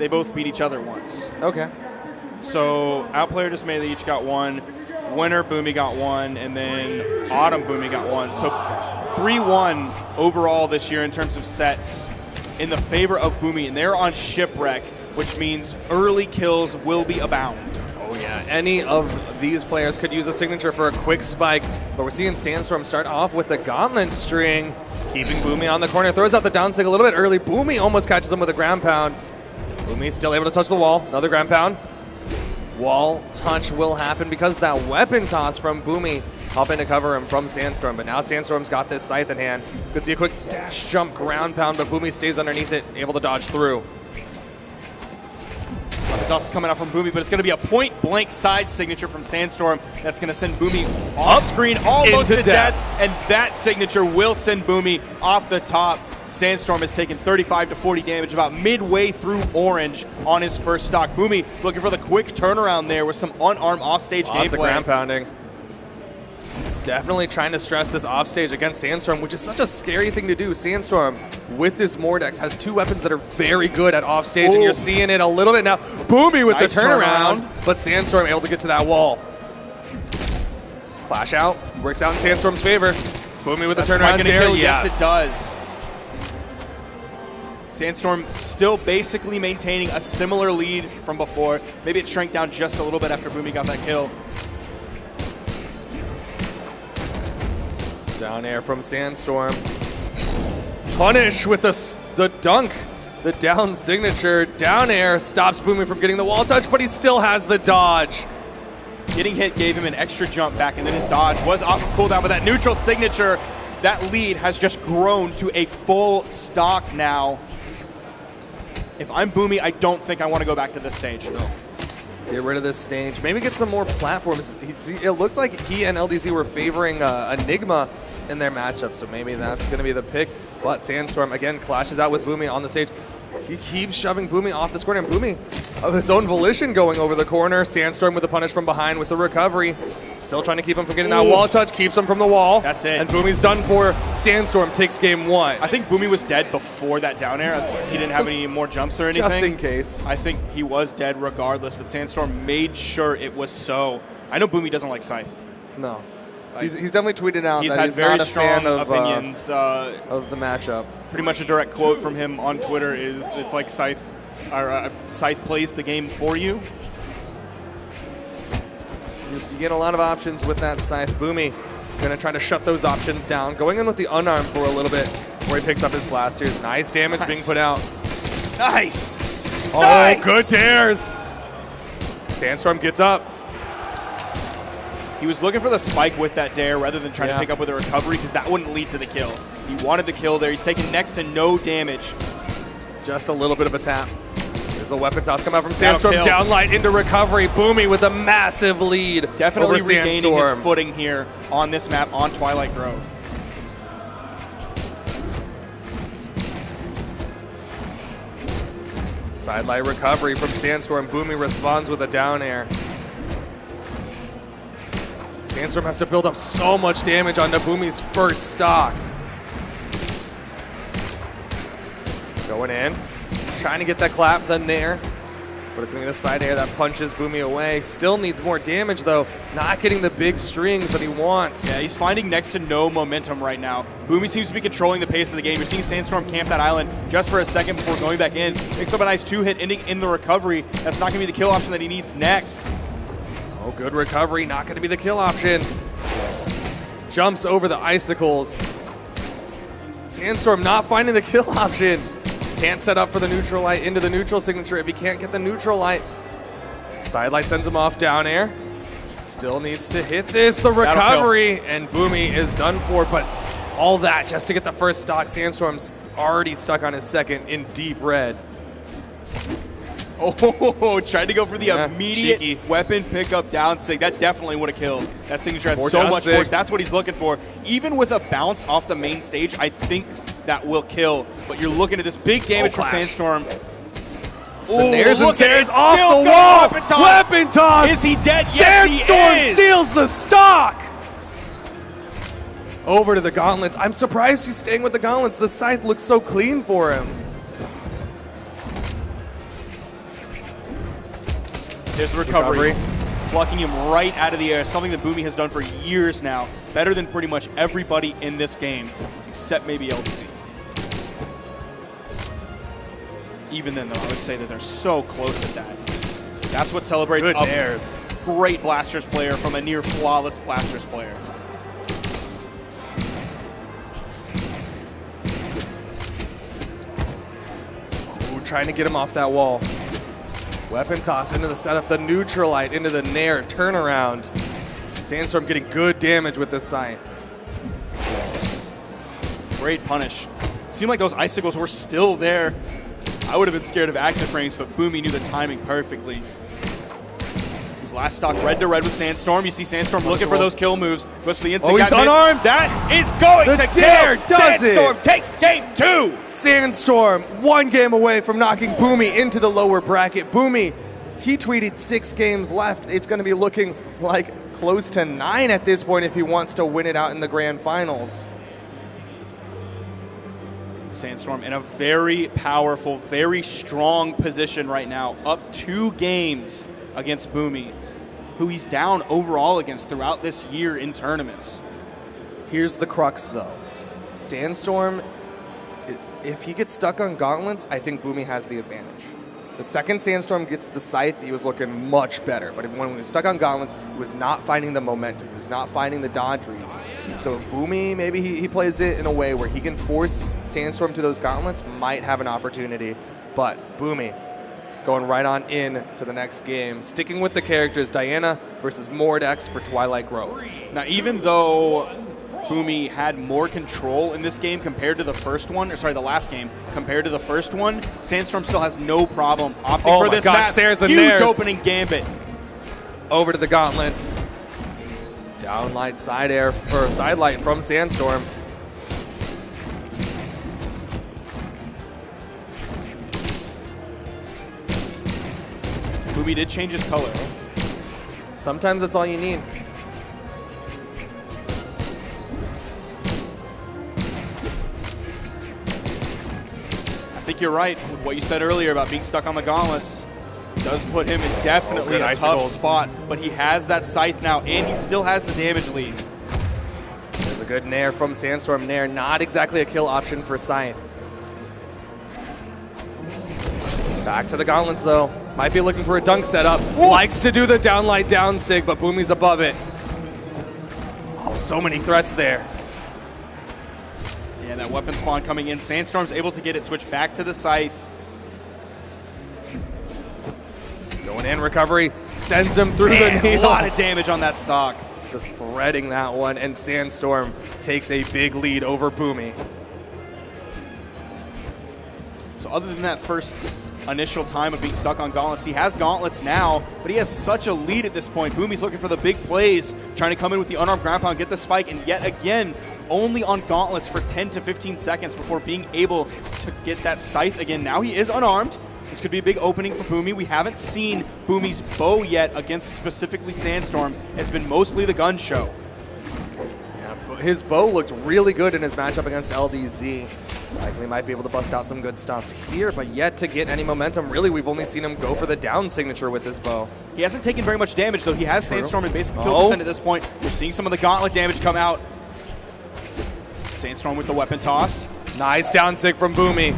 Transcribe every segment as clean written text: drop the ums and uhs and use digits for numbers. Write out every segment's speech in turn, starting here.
they both beat each other once. Okay. So Outplayer Dismay, they each got one. Winter, Boomie got one. And then Autumn, Boomie got one. So 3-1 overall this year in terms of sets in the favor of Boomie. And they're on Shipwreck, which means early kills will be abound. Oh yeah, any of these players could use a signature for a quick spike, but we're seeing Sandstorm start off with the Gauntlet string, keeping Boomie on the corner, throws out the down sig a little bit early. Boomie almost catches him with a ground pound. Boomie still able to touch the wall, another ground pound. Wall touch will happen because that weapon toss from Boomie helping to cover him from Sandstorm, but now Sandstorm's got this scythe in hand. Could see a quick dash jump ground pound, but Boomie stays underneath it, able to dodge through. The dust is coming out from Boomie, but it's going to be a point-blank side signature from Sandstorm that's going to send Boomie off screen almost to death, and that signature will send Boomie off the top. Sandstorm has taken 35 to 40 damage about midway through orange on his first stock. Boomie looking for the quick turnaround there with some unarmed offstage gameplay. Lots of ground pounding. Definitely trying to stress this offstage against Sandstorm, which is such a scary thing to do. Sandstorm, with this Mordex, has two weapons that are very good at offstage, and you're seeing it a little bit now. Boomie with nice the turnaround, but Sandstorm able to get to that wall. Flash out, works out in Sandstorm's favor. Boomie with the turnaround there, kill? Yes, it does. Sandstorm still basically maintaining a similar lead from before. Maybe it shrank down just a little bit after Boomie got that kill. Down air from Sandstorm. Punish with the dunk. The down signature. Down air stops Boomie from getting the wall touch, but he still has the dodge. Getting hit gave him an extra jump back, and then his dodge was off of cooldown, but that neutral signature, that lead has just grown to a full stock now. If I'm Boomie, I don't think I want to go back to this stage. No. Get rid of this stage. Maybe get some more platforms. It looked like he and LDZ were favoring Enigma in their matchup, so maybe that's going to be the pick. But Sandstorm, again, clashes out with Boomie on the stage. He keeps shoving Boomie off this corner, and Boomie, of his own volition, going over the corner. Sandstorm with the punish from behind with the recovery. Still trying to keep him from getting that wall touch, keeps him from the wall. That's it. And Boomie's done for. Sandstorm takes game one. I think Boomie was dead before that down air. He didn't have any more jumps or anything. Just in case. I think he was dead regardless, but Sandstorm made sure it was so. I know Boomie doesn't like Scythe. No. He's definitely tweeted out that he's very not a fan of opinions of the matchup. Pretty much a direct quote from him on Twitter is, "It's like Scythe plays the game for you." You get a lot of options with that Scythe. Boomie gonna try to shut those options down. Going in with the unarmed for a little bit where he picks up his blasters. Nice damage being put out. Nice. Oh, nice. Good dares. Sandstorm gets up. He was looking for the spike with that dare rather than trying to pick up with a recovery, because that wouldn't lead to the kill. He wanted the kill there. He's taking next to no damage. Just a little bit of a tap. There's the weapon toss come out from Sandstorm. Downlight into recovery. Boomie with a massive lead. Definitely over regaining Sandstorm. his footing here on this map on Twilight Grove. Sidelight recovery from Sandstorm. Boomie responds with a down air. Sandstorm has to build up so much damage onto Boomie's first stock. Going in, trying to get that clap, the nair, but it's going to be the side air that punches Boomie away. Still needs more damage though, not getting the big strings that he wants. Yeah, he's finding next to no momentum right now. Boomie seems to be controlling the pace of the game. You're seeing Sandstorm camp that island just for a second before going back in. Picks up a nice two-hit ending in the recovery. That's not going to be the kill option that he needs next. Oh, good recovery, not going to be the kill option. Jumps over the icicles. Sandstorm not finding the kill option. Can't set up for the neutral light into the neutral signature if he can't get the neutral light. Sidelight sends him off down air. Still needs to hit this, the recovery, and Boomie is done for, but all that just to get the first stock. Sandstorm's already stuck on his second in deep red. Oh, tried to go for the immediate weapon pickup down sig. That definitely would have killed. That signature has so much force. That's what he's looking for. Even with a bounce off the main stage, I think that will kill. But you're looking at this big damage from Sandstorm. The nairs and snares off the wall. Weapon toss. Is he dead? Sandstorm yes, he is. seals the stock. Over to the gauntlets. I'm surprised he's staying with the gauntlets. The scythe looks so clean for him. There's the recovery. Plucking him right out of the air, something that Boomie has done for years now. Better than pretty much everybody in this game, except maybe LDZ. Even then, though, I would say that they're so close at that. That's what celebrates Good a nairs. great Blasters player from a near flawless Blasters player. Ooh, trying to get him off that wall. Weapon toss into the setup, the neutralite into the nair, turnaround. Sandstorm getting good damage with this scythe. Great punish. It seemed like those icicles were still there. I would have been scared of active frames, but Boomie knew the timing perfectly. His last stock red to red with Sandstorm. You see Sandstorm looking for those kill moves. Goes for the instant. Oh, he's unarmed. That is going The to dare kill. does Sandstorm it. takes game 2. Sandstorm, 1 game away from knocking Boomie into the lower bracket. Boomie, he tweeted 6 games left. It's going to be looking like close to 9 at this point if he wants to win it out in the grand finals. Sandstorm in a very powerful, very strong position right now, up 2 games against Boomie, who he's down overall against throughout this year in tournaments. Here's the crux, though. Sandstorm, if he gets stuck on gauntlets, I think Boomie has the advantage. The second Sandstorm gets the scythe, he was looking much better. But when he was stuck on gauntlets, he was not finding the momentum. He was not finding the dodge reads. So Boomie, maybe he plays it in a way where he can force Sandstorm to those gauntlets, might have an opportunity. But Boomie is going right on in to the next game. Sticking with the characters, Diana versus Mordex for Twilight Grove. Now, even though Boomie had more control in this game compared to the first one, or sorry, the last game, compared to the first one, Sandstorm still has no problem opting for this map. Huge opening gambit. Over to the gauntlets. Downlight side air, or side light from Sandstorm. Boomie did change his color. Sometimes that's all you need. I think you're right with what you said earlier about being stuck on the gauntlets. Does put him in definitely a tough spot, but he has that scythe now, and he still has the damage lead. There's a good nair from Sandstorm. Nair, not exactly a kill option for Scythe. Back to the gauntlets, though. Might be looking for a dunk setup. Whoa. Likes to do the downlight down sig, but Boomie's above it. Oh, so many threats there. Yeah, that weapon spawn coming in. Sandstorm's able to get it switched back to the scythe. Going in, recovery, sends him through the needle. A lot of damage on that stock. Just threading that one, and Sandstorm takes a big lead over Boomie. So other than that first initial time of being stuck on gauntlets, he has gauntlets now, but he has such a lead at this point. Boomie's looking for the big plays, trying to come in with the unarmed ground pound, get the spike, and yet again, only on gauntlets for 10 to 15 seconds before being able to get that scythe again. Now he is unarmed. This could be a big opening for Boomie. We haven't seen Boomie's bow yet against specifically Sandstorm. It's been mostly the gun show. Yeah, but his bow looked really good in his matchup against LDZ. Likely might be able to bust out some good stuff here, but yet to get any momentum. Really, we've only seen him go for the down signature with this bow. He hasn't taken very much damage, though. He has Sandstorm in basic kill percent at this point. We're seeing some of the gauntlet damage come out. Sandstorm with the weapon toss. Nice down sig from Boomie.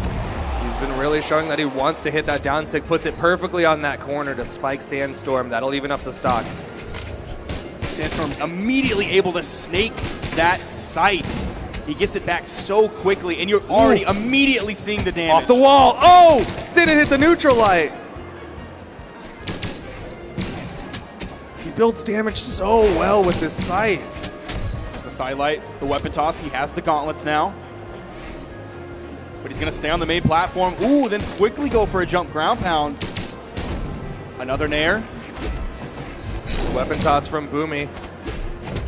He's been really showing that he wants to hit that down sig, puts it perfectly on that corner to spike Sandstorm. That'll even up the stocks. Sandstorm immediately able to snake that scythe. He gets it back so quickly, and you're already immediately seeing the damage. Off the wall. Oh! Didn't hit the neutral light. He builds damage so well with this scythe. There's the side light, the weapon toss. He has the gauntlets now. But he's going to stay on the main platform. Ooh, then quickly go for a jump ground pound. Another nair. Weapon toss from Boomie.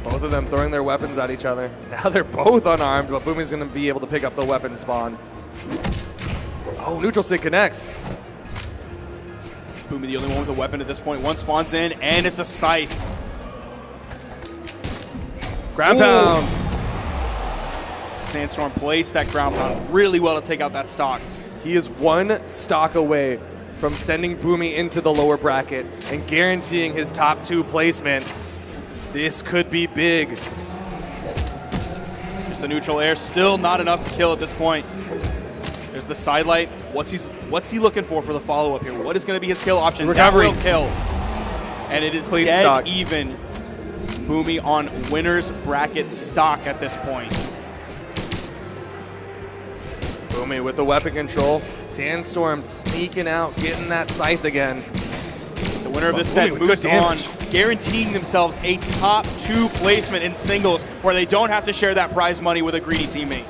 Both of them throwing their weapons at each other. Now they're both unarmed, but Boomie's going to be able to pick up the weapon spawn. Oh, neutral sig connects. Boomie the only one with a weapon at this point. One spawns in, and it's a scythe. Ground pound. Sandstorm placed that ground pound really well to take out that stock. He is one stock away from sending Boomie into the lower bracket and guaranteeing his top 2 placement. This could be big. Just the neutral air, still not enough to kill at this point. There's the sidelight. What's he looking for the follow-up here? What is going to be his kill option? Recovery. That will kill. And it is Clean dead stock. even. Boomie on winner's bracket stock at this point. Boomie with the weapon control. Sandstorm sneaking out, getting that scythe again. The winner of this set Boomie with moves good on, damage. guaranteeing themselves a top 2 placement in singles where they don't have to share that prize money with a greedy teammate.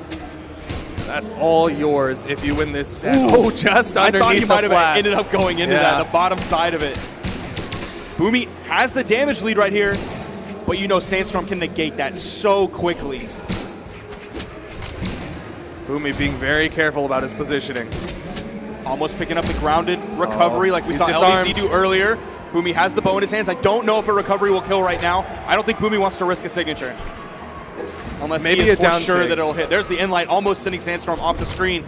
That's all yours if you win this set. Oh, just I underneath thought he the might have flask. ended up going into that, the bottom side of it. Boomie has the damage lead right here, but you know Sandstorm can negate that so quickly. Boomie being very careful about his positioning. Almost picking up the grounded recovery like we he's saw disarmed. LDC do earlier. Boomie has the bow in his hands. I don't know if a recovery will kill right now. I don't think Boomie wants to risk a signature. Unless Maybe he is a down for sure sig. that it'll hit. There's the end light, almost sending Sandstorm off the screen.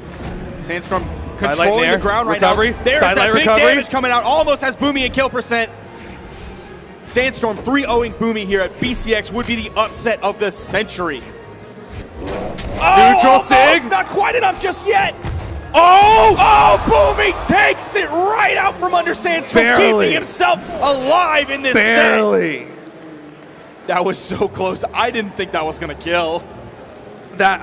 Sandstorm Sidelight controlling nair, the ground right recovery, now. There's sidelight that big recovery. damage coming out. Almost has Boomie in kill percent. Sandstorm 3-0ing Boomie here at BCX would be the upset of the century. Neutral sig. Not quite enough just yet. Oh, Boomie takes it right out from under Sandstorm, Barely. keeping himself alive in this set. Barely. That was so close. I didn't think that was going to kill. That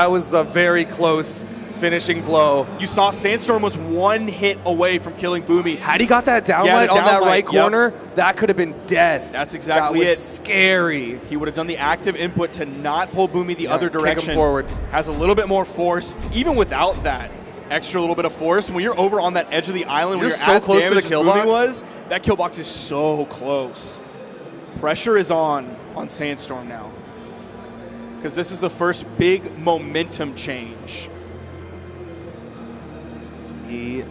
was a very close finishing blow. You saw Sandstorm was 1 hit away from killing Boomie. Had he got that downlight Yeah, the on that downlight, right yep. corner, that could have been death. That's exactly that was it. Scary. He would have done the active input to not pull Boomie the other kick him direction. forward. Has a little bit more force, even without that extra little bit of force. When you're over on that edge of the island, when You're you're so as close to the damaged kill as Boomie box. was, that kill box is so close. Pressure is on Sandstorm now, because this is the first big momentum change. He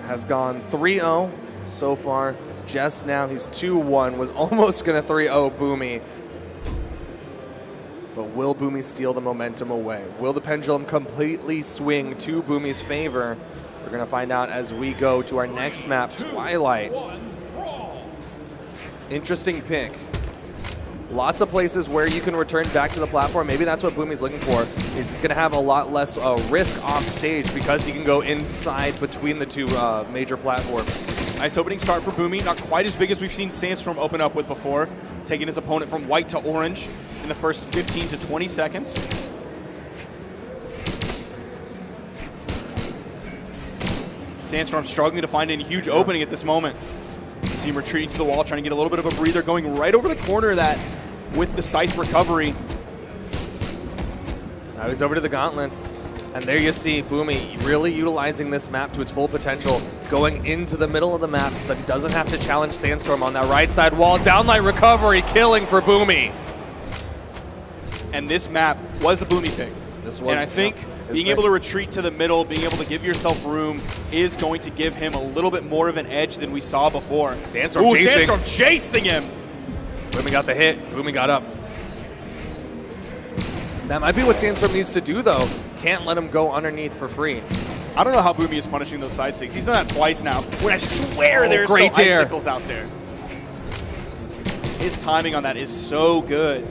has gone 3-0 so far. Just now, he's 2-1. Was almost going to 3-0 Boomie. But will Boomie steal the momentum away? Will the pendulum completely swing to Boomie's favor? We're going to find out as we go to our next map, Twilight. Interesting pick. Lots of places where you can return back to the platform. Maybe that's what Boomie's looking for. He's going to have a lot less risk off stage because he can go inside between the 2 major platforms. Nice opening start for Boomie. Not quite as big as we've seen Sandstorm open up with before. Taking his opponent from white to orange in the first 15 to 20 seconds. Sandstorm struggling to find a huge opening at this moment. You see him retreating to the wall, trying to get a little bit of a breather, going right over the corner of that with the scythe recovery. Now he's over to the gauntlets. And there you see Boomie really utilizing this map to its full potential, going into the middle of the map so that he doesn't have to challenge Sandstorm on that right side wall. Downlight recovery, killing for Boomie. And this map was a Boomie pick. This was, and I think being able to retreat to the middle, being able to give yourself room is going to give him a little bit more of an edge than we saw before. Sandstorm chasing. Sandstorm chasing him. Boomie got the hit. Boomie got up. That might be what Sandstorm needs to do, though. Can't let him go underneath for free. I don't know how Boomie is punishing those side sticks. He's done that twice now. When I swear there's still great dare. icicles out there. His timing on that is so good.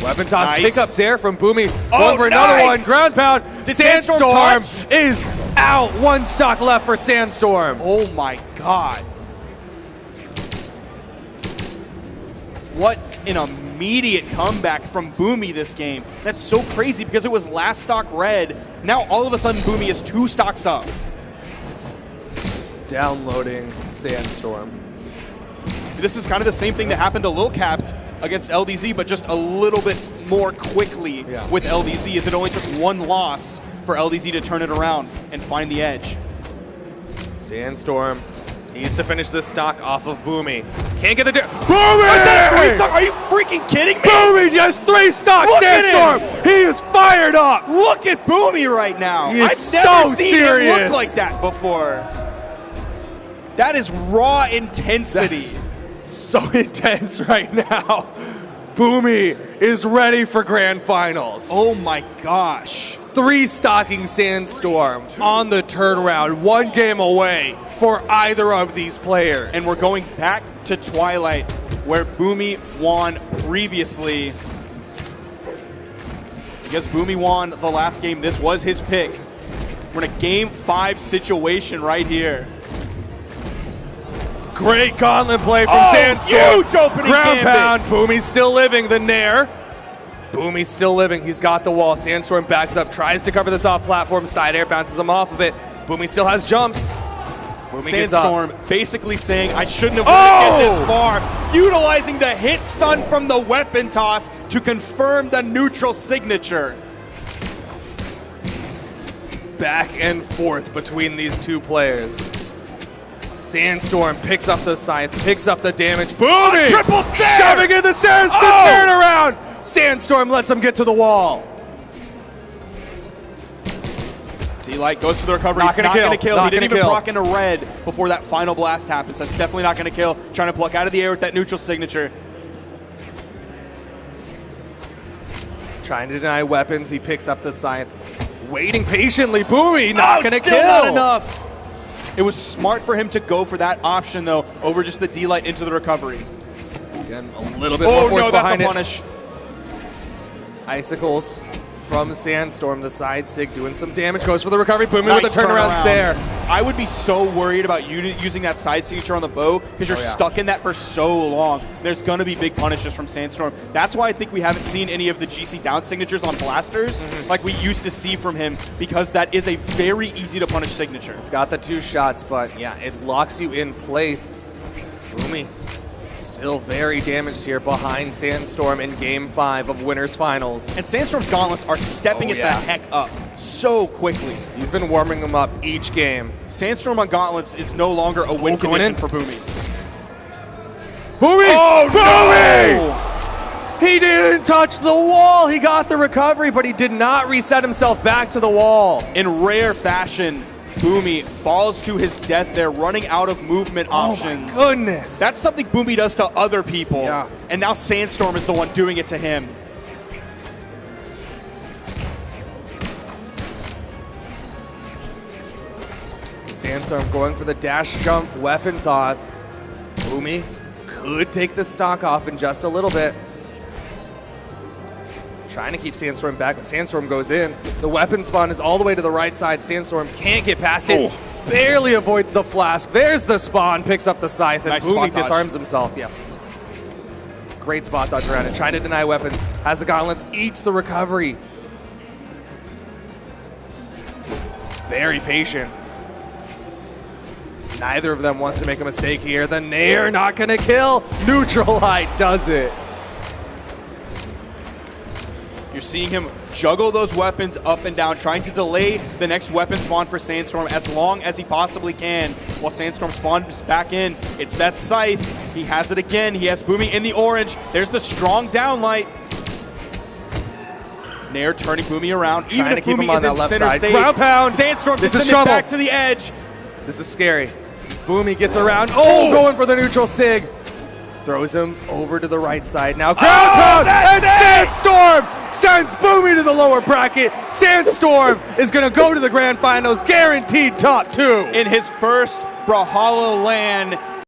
Weapon toss, Nice. pick up dare from Boomie. Oh, Going for another nice. one. Ground pound. Did Sandstorm touch? is out. 1 stock left for Sandstorm. Oh my God. What an immediate comeback from Boomie this game. That's so crazy because it was last stock red. Now all of a sudden Boomie is 2 stocks up. Downloading Sandstorm. This is kind of the same thing that happened to Lil Capped against LDZ, but just a little bit more quickly with LDZ, as it only took 1 loss for LDZ to turn it around and find the edge. Sandstorm needs to finish this stock off of Boomie. Can't get the dare. Is that a 3 stock? Are you freaking kidding me? Boomie just 3 stocks. Look at Sandstorm. He is fired up. Look at Boomie right now. He is I've never so seen serious. him look like that before. That is raw intensity. That's so intense right now. Boomie is ready for grand finals. Oh my gosh. 3-stocking Sandstorm on the turnaround, 1 game away for either of these players. And we're going back to Twilight, where Boomie won previously. Because Boomie won the last game, this was his pick. We're in a game 5 situation right here. Great gauntlet play from Sandstorm. Huge opening Ground gambit. pound. Boomie's still living. The Nair. Boomie's still living. He's got the wall. Sandstorm backs up, tries to cover this off platform. Side air bounces him off of it. Boomie still has jumps. Boomie gets up. Sandstorm basically saying, I shouldn't have let it get this far. Utilizing the hit stun from the weapon toss to confirm the neutral signature. Back and forth between these two players. Sandstorm picks up the scythe, picks up the damage. Boomie! Triple Sair! Shoving in the Sairs for turnaround! Sandstorm lets him get to the wall. D-Light goes for the recovery. Not It's gonna not kill. going to kill. Not He didn't gonna even kill. proc into red before that final blast happens. That's definitely not going to kill. Trying to pluck out of the air with that neutral signature. Trying to deny weapons, he picks up the scythe. Waiting patiently, Boomie not gonna still kill. Not enough. It was smart for him to go for that option though, over just the D-Light into the recovery. Again, a little bit more force no, that's behind a it. punish. Icicles from Sandstorm, the side sig doing some damage, goes for the recovery. Boomie Nice with a turnaround Sair. I would be so worried about you using that side signature on the bow because you're stuck in that for so long. There's going to be big punishes from Sandstorm. That's why I think we haven't seen any of the GC down signatures on blasters like we used to see from him, because that is a very easy to punish signature. It's got the 2 shots, but yeah, it locks you in place. Boomie still very damaged here behind Sandstorm in Game 5 of Winners Finals. And Sandstorm's gauntlets are stepping it the heck up so quickly. He's been warming them up each game. Sandstorm on gauntlets is no longer a win going condition in. for Boomie. Boomie! Oh, Boomie! He didn't touch the wall. He got the recovery, but he did not reset himself back to the wall. In rare fashion, Boomie falls to his death there, running out of movement options. Oh my goodness. That's something Boomie does to other people. Yeah. And now Sandstorm is the one doing it to him. Sandstorm going for the dash jump weapon toss. Boomie could take the stock off in just a little bit. Trying to keep Sandstorm back, but Sandstorm goes in. The weapon spawn is all the way to the right side. Sandstorm can't get past it. Barely avoids the flask. There's the spawn, picks up the scythe, and Nice Boomie spot dodge. disarms himself. Yes. Great spot dodge around it. Trying to deny weapons. Has the gauntlets, eats the recovery. Very patient. Neither of them wants to make a mistake here. The Nair not gonna kill. Neutral Light does it. You're seeing him juggle those weapons up and down, trying to delay the next weapon spawn for Sandstorm as long as he possibly can. While Sandstorm spawns back in, it's that scythe. He has it again. He has Boomie in the orange. There's the strong downlight. Nair turning Boomie around. Trying Even to if keep him Boomie on is that in left center side. stage, Ground pound. Sandstorm This can is send it trouble. back to the edge. This is scary. Boomie gets around. Oh, going for the neutral sig. Throws him over to the right side. Now ground pound, and Sandstorm sends Boomie to the lower bracket. Sandstorm is going to go to the grand finals, guaranteed top 2. In his first Brawlhalla LAN